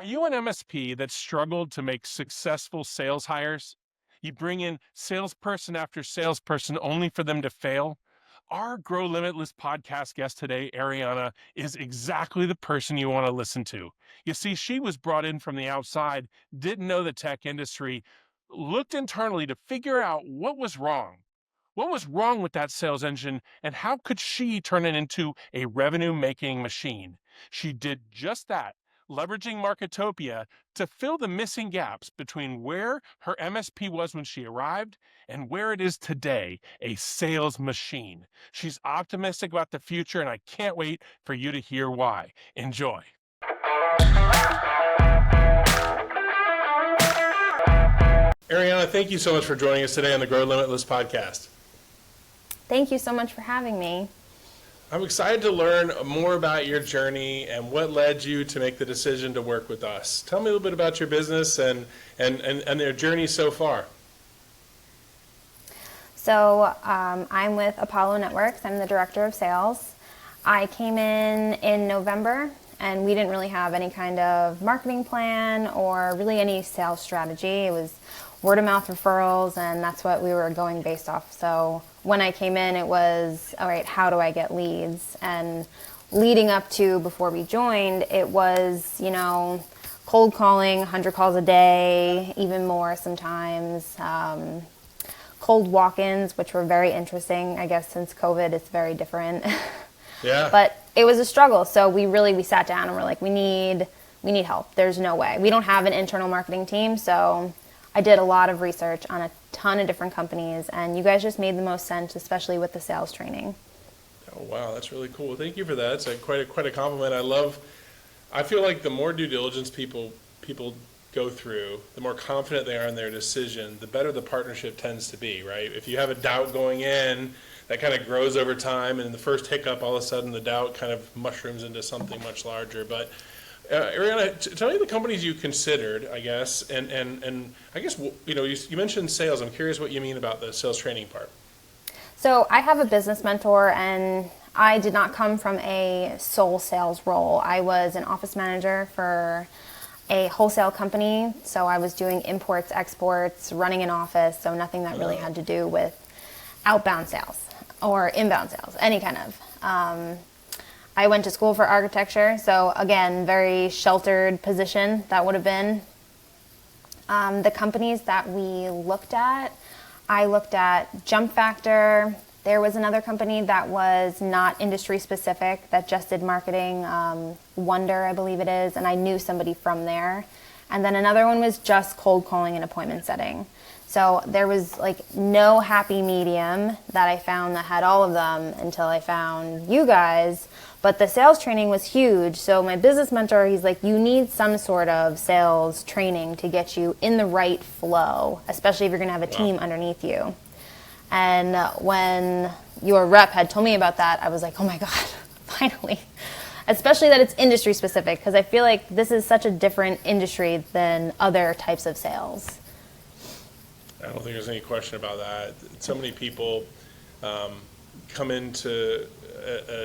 Are you an MSP that struggled to make successful sales hires? You bring in salesperson after salesperson only for them to fail? Our Grow Limitless podcast guest today, Arianna, is exactly the person you want to listen to. You see, she was brought in from the outside, didn't know the tech industry, looked internally to figure out what was wrong. What was wrong with that sales engine, and how could she turn it into a revenue-making machine? She did just that, leveraging Marketopia to fill the missing gaps between where her MSP was when she arrived and where it is today, a sales machine. She's optimistic about the future, and I can't wait for you to hear why. Enjoy. Arianna, thank you so much for joining us today on the Grow Limitless podcast. Thank you so much for having me. I'm excited to learn more about your journey and what led you to make the decision to work with us. Tell me a little bit about your business and their journey so far. So I'm with Apollo Networks. I'm the director of sales. I came in November, and we didn't really have any kind of marketing plan or really any sales strategy. It was word of mouth referrals, and that's what we were going based off. So when I came in, it was, all right, how do I get leads? And leading up to before we joined, it was, cold calling, 100 calls a day, even more sometimes. Cold walk-ins, which were very interesting. I guess since COVID, it's very different. Yeah. But it was a struggle. So we sat down and we're like, we need help. There's no way. We don't have an internal marketing team, so I did a lot of research on a ton of different companies, and you guys just made the most sense, especially with the sales training. Oh, wow, that's really cool. Thank you for that. It's quite a compliment. I feel like the more due diligence people go through, the more confident they are in their decision, the better the partnership tends to be, right? If you have a doubt going in, that kind of grows over time, and in the first hiccup, all of a sudden the doubt kind of mushrooms into something much larger. But Arianna, tell me the companies you considered, I guess, and I guess, you mentioned sales. I'm curious what you mean about the sales training part. So I have a business mentor, and I did not come from a sole sales role. I was an office manager for a wholesale company, so I was doing imports, exports, running an office, so nothing that really had to do with outbound sales or inbound sales, any kind of. I went to school for architecture, so again, very sheltered position that would have been. The companies that we looked at, I looked at Jump Factor. There was another company that was not industry specific that just did marketing, Wonder, I believe it is, and I knew somebody from there. And then another one was just cold calling and appointment setting. So there was no happy medium that I found that had all of them until I found you guys. But the sales training was huge. So my business mentor, he's like, you need some sort of sales training to get you in the right flow, especially if you're going to have a team underneath you. And when your rep had told me about that, I was like, oh my God, finally. Especially that it's industry specific, because I feel like this is such a different industry than other types of sales. I don't think there's any question about that. So many people come into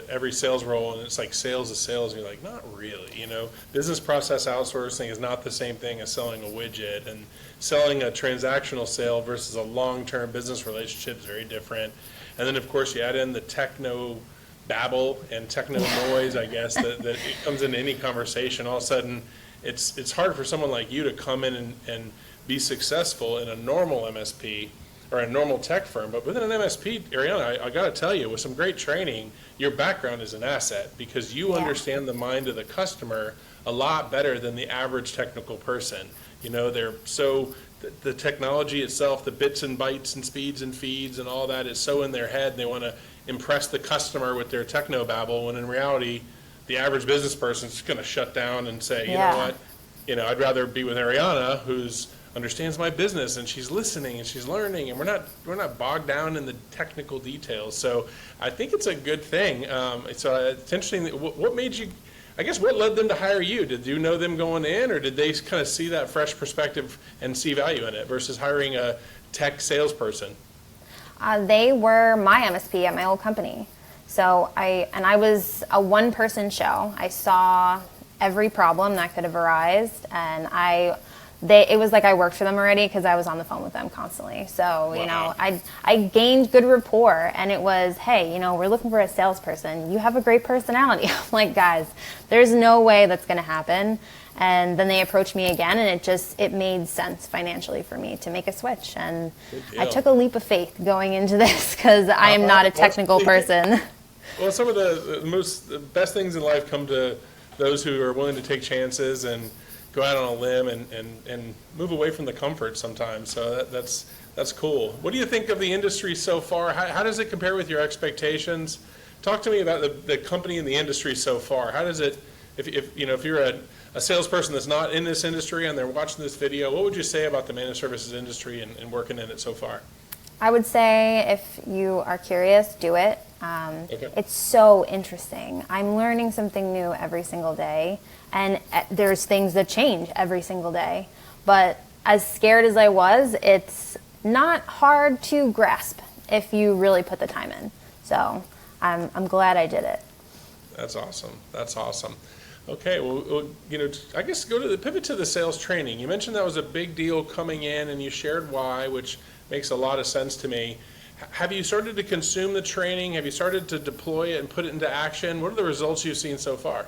every sales role, and it's like sales is sales, and you're like, not really. Business process outsourcing is not the same thing as selling a widget, and selling a transactional sale versus a long-term business relationship is very different. And then, of course, you add in the techno babble and techno noise, I guess, that it comes into any conversation. All of a sudden, it's hard for someone like you to come in and be successful in a normal MSP or a normal tech firm. But within an MSP, Arianna, I got to tell you, with some great training, your background is an asset because you understand the mind of the customer a lot better than the average technical person. The technology itself, the bits and bytes and speeds and feeds and all that is so in their head, and they want to impress the customer with their techno babble, when in reality, the average business person is just going to shut down and say, you know what, I'd rather be with Arianna, who's understands my business, and she's listening and she's learning, and we're not bogged down in the technical details. So I think it's a good thing. So it's interesting. What made you, I guess, what led them to hire you? Did you know them going in, or did they kind of see that fresh perspective and see value in it versus hiring a tech salesperson? They were my MSP at my old company. So I was a one-person show. I saw every problem that could have arisen, and it was like I worked for them already because I was on the phone with them constantly. So, you know, I gained good rapport, and it was, hey, you know, we're looking for a salesperson. You have a great personality. I'm like, guys, there's no way that's going to happen. And then they approached me again, and it made sense financially for me to make a switch. And I took a leap of faith going into this because I am not a technical person. Well, some of the best things in life come to those who are willing to take chances and go out on a limb and move away from the comfort sometimes. So that's cool. What do you think of the industry so far? How does it compare with your expectations? Talk to me about the company and the industry so far. How does it, if you're a salesperson that's not in this industry and they're watching this video, what would you say about the managed services industry and working in it so far? I would say if you are curious, do it. Okay. It's so interesting. I'm learning something new every single day, and there's things that change every single day. But as scared as I was, it's not hard to grasp if you really put the time in. So I'm glad I did it. That's awesome. That's awesome. Okay, well, I guess pivot to the sales training. You mentioned that was a big deal coming in, and you shared why, which makes a lot of sense to me. Have you started to consume the training? Have you started to deploy it and put it into action? What are the results you've seen so far?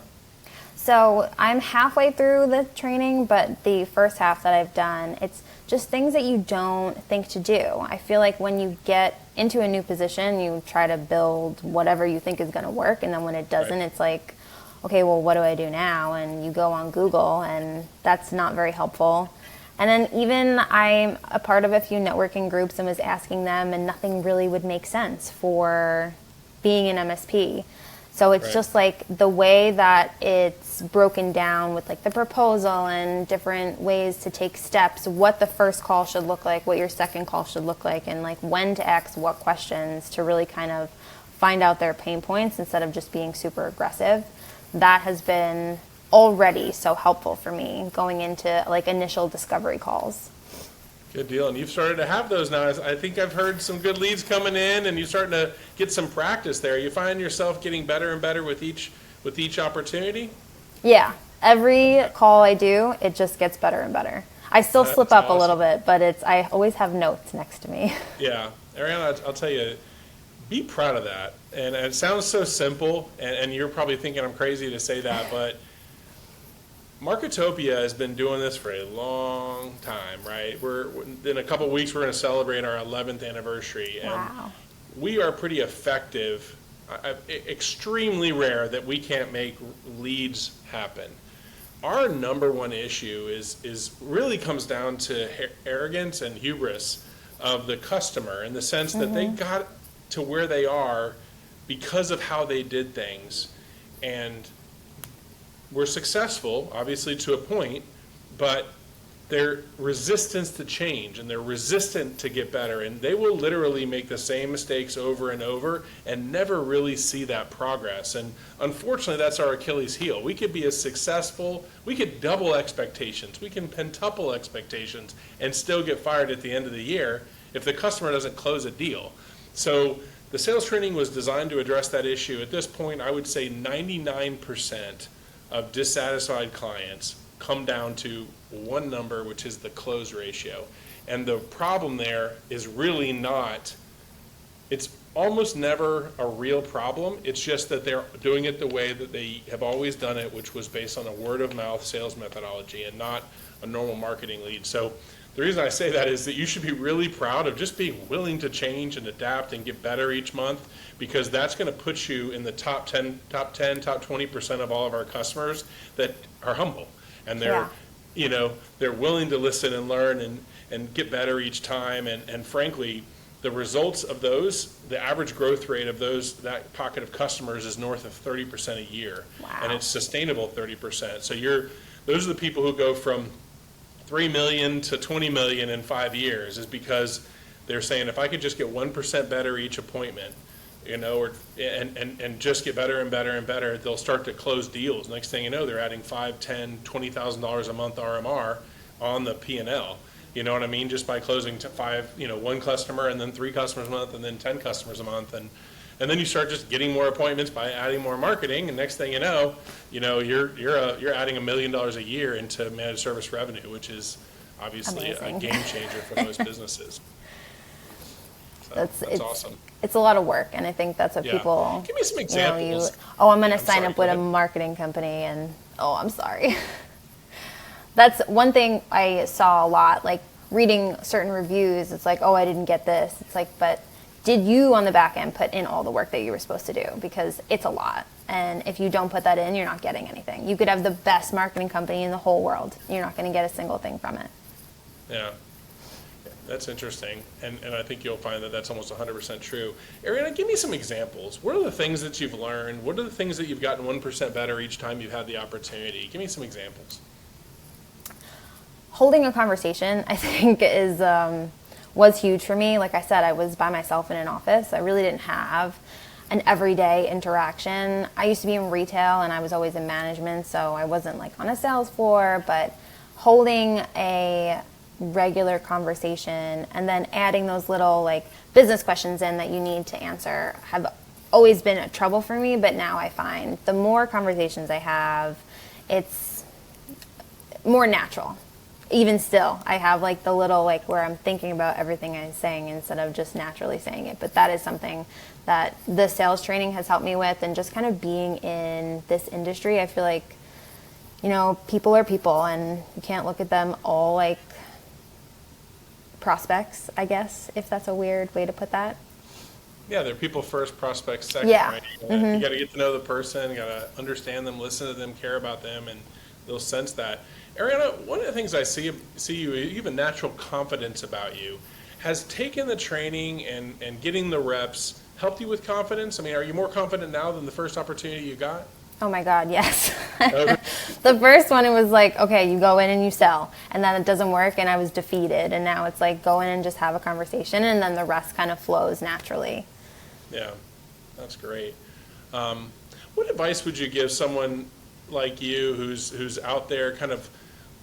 So I'm halfway through the training, but the first half that I've done, it's just things that you don't think to do. I feel like when you get into a new position, you try to build whatever you think is going to work, and then when it doesn't, Right. It's like, okay, well, what do I do now? And you go on Google, and that's not very helpful. And then even I'm a part of a few networking groups and was asking them, and nothing really would make sense for being an MSP. So it's Right. just like the way that it's broken down with like the proposal and different ways to take steps, what the first call should look like, what your second call should look like, and like when to ask what questions to really kind of find out their pain points instead of just being super aggressive. That has been already so helpful for me going into like initial discovery calls. Good deal. And you've started to have those now. I think I've heard some good leads coming in, and you're starting to get some practice there. You find yourself getting better and better with each opportunity? Yeah, every call I do, it just gets better and better. I still slip That's up a little awesome. bit, but I always have notes next to me. Yeah. Arianna, I'll tell you, be proud of that. And it sounds so simple, and you're probably thinking I'm crazy to say that, but Marketopia has been doing this for a long time, right? In a couple of weeks, we're going to celebrate our 11th anniversary. And Wow. we are pretty effective. Extremely rare that we can't make leads happen. Our number one issue is really comes down to arrogance and hubris of the customer, in the sense that they got to where they are because of how they did things. And we're successful, obviously, to a point, but they're resistant to change, and they're resistant to get better, and they will literally make the same mistakes over and over and never really see that progress. And unfortunately, that's our Achilles heel. We could be as successful, we could double expectations, we can pentuple expectations, and still get fired at the end of the year if the customer doesn't close a deal. So the sales training was designed to address that issue. At this point, I would say 99% of dissatisfied clients come down to one number, which is the close ratio. And the problem there is really not, it's almost never a real problem. It's just that they're doing it the way that they have always done it, which was based on a word of mouth sales methodology and not a normal marketing lead. So the reason I say that is that you should be really proud of just being willing to change and adapt and get better each month, because that's going to put you in the top 20% of all of our customers that are humble, and they're, they're willing to listen and learn and get better each time. And frankly, the results of those, the average growth rate of that pocket of customers is north of 30% a year. Wow. And it's sustainable 30%. So those are the people who go from 3 million to 20 million in 5 years, is because they're saying, if I could just get 1% better each appointment, and just get better and better and better, they'll start to close deals. Next thing you know, they're adding $5,000, $10,000, $20,000 a month RMR on the P&L. You know what I mean? Just by closing one customer, and then 3 customers a month, and then 10 customers a month. And And then you start just getting more appointments by adding more marketing, and next thing you know, you're adding $1 million a year into managed service revenue, which is obviously Amazing. a game changer for most businesses. So that's awesome. It's a lot of work, and I think that's what Yeah. people. Give me some examples. I'm going to I'm sign sorry, up go with a ahead. marketing company, and I'm sorry. That's one thing I saw a lot, like reading certain reviews. It's like, I didn't get this. It's like, but did you on the back end put in all the work that you were supposed to do? Because it's a lot. And if you don't put that in, you're not getting anything. You could have the best marketing company in the whole world. You're not going to get a single thing from it. Yeah. That's interesting, and I think you'll find that that's almost 100% true. Arianna, give me some examples. What are the things that you've learned? What are the things that you've gotten 1% better each time you've had the opportunity? Give me some examples. Holding a conversation, I think, was huge for me. Like I said, I was by myself in an office. I really didn't have an everyday interaction. I used to be in retail, and I was always in management, so I wasn't like on a sales floor, but holding a regular conversation and then adding those little like business questions in that you need to answer have always been a trouble for me. But now I find the more conversations I have, it's more natural. Even still, I have like the little like where I'm thinking about everything I'm saying instead of just naturally saying it. But that is something that the sales training has helped me with, and just kind of being in this industry, I feel like, people are people, and you can't look at them all like prospects, I guess, if that's a weird way to put that. Yeah, they're people first, prospects second, Yeah. right? You got to get to know the person, you got to understand them, listen to them, care about them, and they'll sense that. Arianna, one of the things I see you have a natural confidence about you. Has taking the training and getting the reps helped you with confidence? I mean, are you more confident now than the first opportunity you got? Oh my God, yes. Okay. The first one, it was like, okay, you go in and you sell, and then it doesn't work, and I was defeated. And now it's like, go in and just have a conversation, and then the rest kind of flows naturally. Yeah, that's great. What advice would you give someone like you who's out there kind of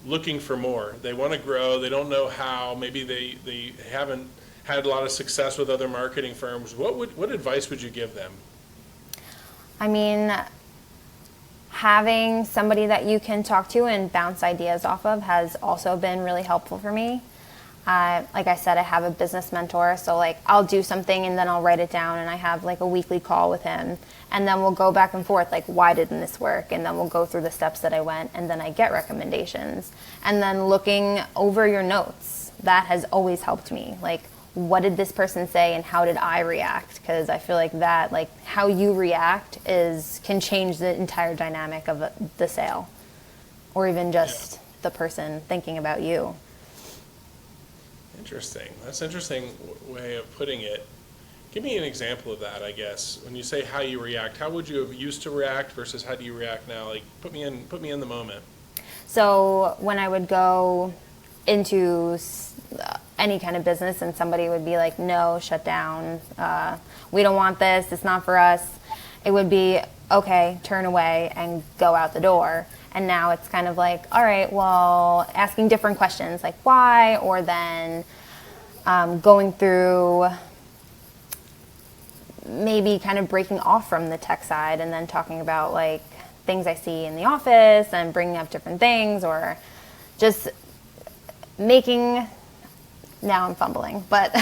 looking for more? They want to grow, they don't know how, maybe they haven't had a lot of success with other marketing firms. What advice would you give them? I mean, having somebody that you can talk to and bounce ideas off of has also been really helpful for me. Like I said, I have a business mentor, so like I'll do something and then I'll write it down, and I have like a weekly call with him, and then we'll go back and forth, like, why didn't this work? And then we'll go through the steps that I went, and then I get recommendations. And then looking over your notes, that has always helped me. Like, what did this person say and how did I react? Because I feel like that, like how you react can change the entire dynamic of the sale, or even just the person thinking about you. Interesting. That's an interesting way of putting it. Give me an example of that, I guess. When you say how you react, how would you have used to react versus how do you react now? Like, put me in the moment. So when I would go into any kind of business and somebody would be like, no, shut down, we don't want this, it's not for us, it would be, okay, turn away and go out the door. And now it's kind of like, all right, well, asking different questions like why, or then going through maybe kind of breaking off from the tech side and then talking about like things I see in the office and bringing up different things, or just making, now I'm fumbling, but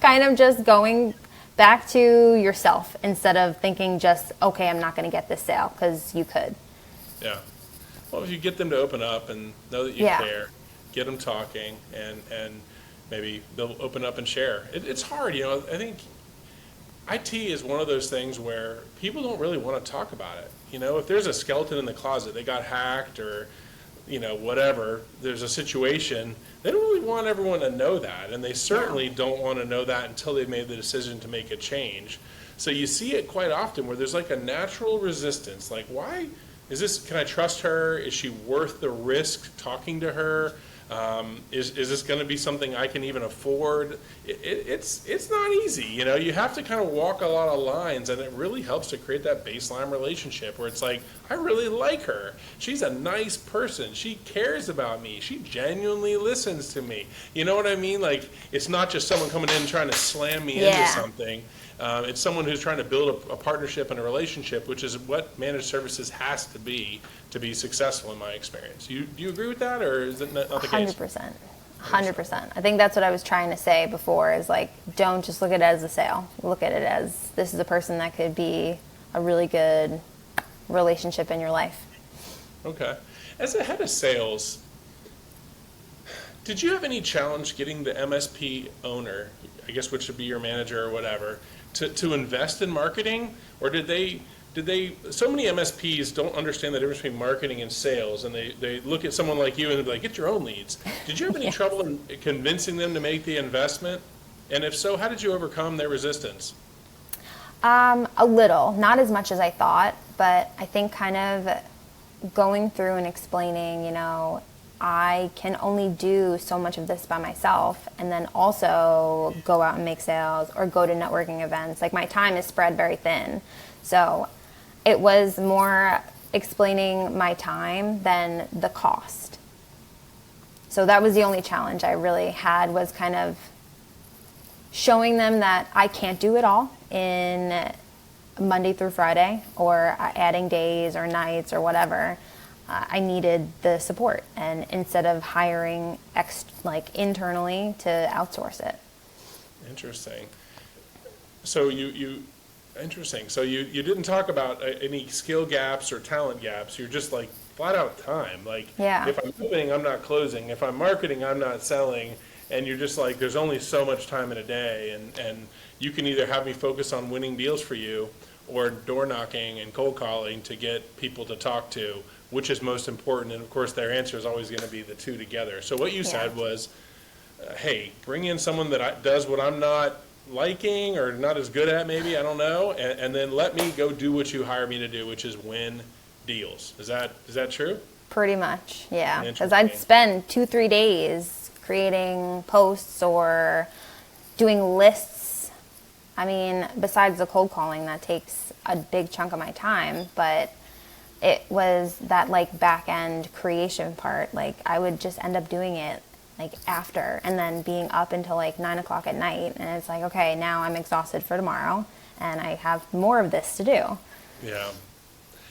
kind of just going back to yourself instead of thinking just, okay, I'm not going to get this sale, because you could. Yeah. Well, if you get them to open up and know that you care, get them talking, and maybe they'll open up and share. It's hard, I think IT is one of those things where people don't really want to talk about it. If there's a skeleton in the closet, they got hacked or, whatever, there's a situation, they don't really want everyone to know that. And they certainly don't want to know that until they've made the decision to make a change. So you see it quite often where there's like a natural resistance. Like, why is this, can I trust her? Is she worth the risk talking to her? Is this going to be something I can even afford? It's not easy, you have to kind of walk a lot of lines, and it really helps to create that baseline relationship where it's like, I really like her. She's a nice person. She cares about me. She genuinely listens to me. You know what I mean? Like, it's not just someone coming in trying to slam me into something. It's someone who's trying to build a partnership and a relationship, which is what managed services has to be successful in my experience. Do you agree with that, or is it not the case? 100%. 100%. I think that's what I was trying to say before is like, don't just look at it as a sale. Look at it as this is a person that could be a really good relationship in your life. Okay. As a head of sales, did you have any challenge getting the MSP owner, I guess which would be your manager or whatever, to invest in marketing? Or did they, so many MSPs don't understand the difference between marketing and sales, and they look at someone like you and they're like, get your own leads. Did you have any trouble in convincing them to make the investment? And if so, how did you overcome their resistance? A little, not as much as I thought, but I think kind of going through and explaining, you know, I can only do so much of this by myself, and then also go out and make sales or go to networking events. Like, my time is spread very thin. So it was more explaining my time than the cost. So that was the only challenge I really had, was kind of showing them that I can't do it all in Monday through Friday, or adding days or nights or whatever. I needed the support, and instead of hiring internally, to outsource it. Interesting. So interesting. So you didn't talk about any skill gaps or talent gaps. You're just like flat out time. Like, Yeah. if I'm opening, I'm not closing. If I'm marketing, I'm not selling. And you're just like, there's only so much time in a day, and you can either have me focus on winning deals for you, or door knocking and cold calling to get people to talk to, which is most important. And of course, their answer is always going to be the two together. So what you said was, hey, bring in someone that does what I'm not liking or not as good at, maybe, I don't know, and then let me go do what you hire me to do, which is win deals. Is that true? Pretty much, yeah. Because I'd spend 2-3 days creating posts or doing lists. I mean, besides the cold calling, that takes a big chunk of my time, but it was that like back end creation part. Like, I would just end up doing it like after, and then being up until like 9 o'clock at night, and it's like, okay, now I'm exhausted for tomorrow and I have more of this to do. Yeah.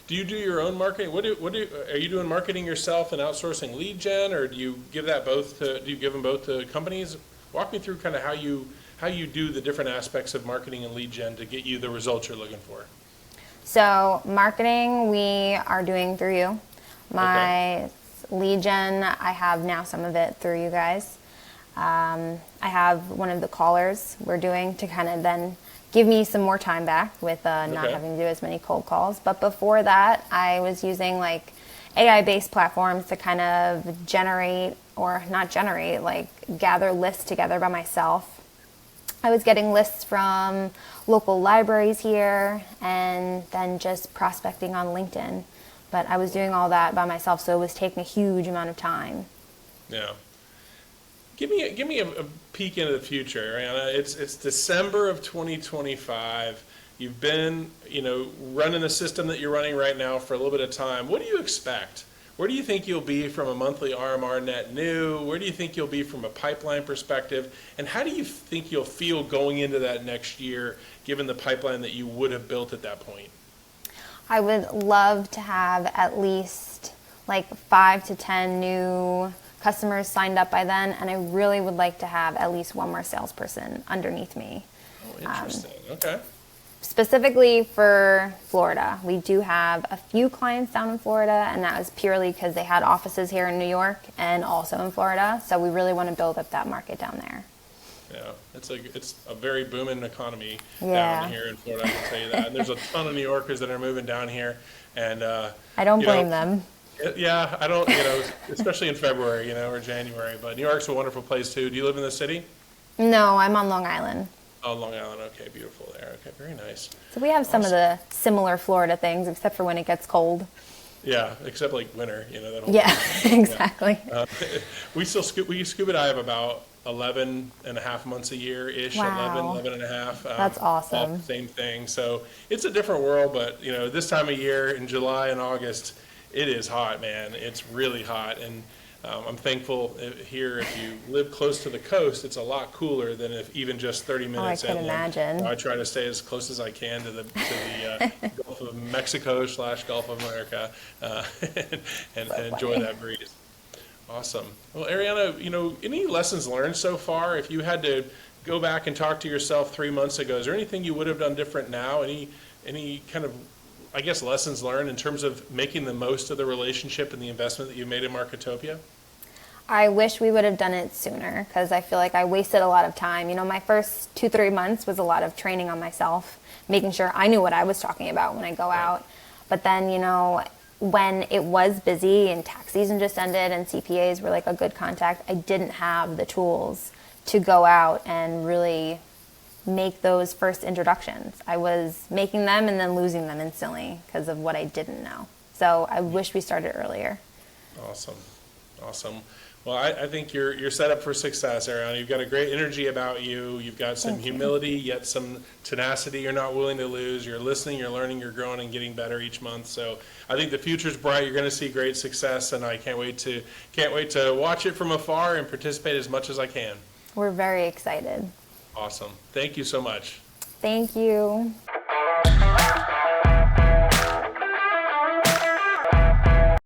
Do you do your own marketing? Are you doing marketing yourself and outsourcing lead gen, or do you give them both to companies? Walk me through kind of how you do the different aspects of marketing and lead gen to get you the results you're looking for. So marketing, we are doing through you. My lead gen, I have now some of it through you guys. I have one of the callers we're doing to kind of then give me some more time back with not having to do as many cold calls. But before that, I was using like AI-based platforms to kind of gather lists together by myself. I was getting lists from local libraries here, and then just prospecting on LinkedIn. But I was doing all that by myself, so it was taking a huge amount of time. Yeah. Give me a peek into the future, Arianna. It's December of 2025. You've been, running the system that you're running right now for a little bit of time. What do you expect? Where do you think you'll be from a monthly RMR net new? Where do you think you'll be from a pipeline perspective? And how do you think you'll feel going into that next year, given the pipeline that you would have built at that point? I would love to have at least like 5 to 10 new customers signed up by then, and I really would like to have at least one more salesperson underneath me. Oh, interesting. Okay. Specifically for Florida, we do have a few clients down in Florida, and that was purely because they had offices here in New York and also in Florida. So we really want to build up that market down there. Yeah, it's a very booming economy down here in Florida, I can tell you that. And there's a ton of New Yorkers that are moving down here, and I don't blame them. Yeah, I don't, especially in February, or January. But New York's a wonderful place too. Do you live in the city? No, I'm on Long Island. Oh, Long Island. Okay, beautiful there. Okay, very nice. So we have some of the similar Florida things, except for when it gets cold. Yeah, except like winter, that whole thing. Exactly. We scuba dive about 11 and a half months a year-ish. Wow. 11 and a half. That's awesome. Same thing. So it's a different world, but this time of year in July and August, it is hot, man. It's really hot. And I'm thankful here, if you live close to the coast, it's a lot cooler than if even just 30 minutes I could inland. imagine. I try to stay as close as I can to the Gulf of Mexico / Gulf of America, and enjoy funny. that breeze. Awesome. Well, Arianna, any lessons learned so far? If you had to go back and talk to yourself 3 months ago, is there anything you would have done different now? Any kind of, I guess, lessons learned in terms of making the most of the relationship and the investment that you made in Marketopia? I wish we would have done it sooner because I feel like I wasted a lot of time. My first 2-3 months was a lot of training on myself, making sure I knew what I was talking about when I go out. But then, when it was busy and tax season just ended and CPAs were like a good contact, I didn't have the tools to go out and really make those first introductions. I was making them and then losing them instantly because of what I didn't know. So I wish we started earlier. Awesome. Well, I think you're set up for success, Arianna. You've got a great energy about you. You've got some humility, yet some tenacity you're not willing to lose. You're listening, you're learning, you're growing and getting better each month. So I think the future's bright. You're going to see great success, and I can't wait to watch it from afar and participate as much as I can. We're very excited. Awesome. Thank you so much. Thank you.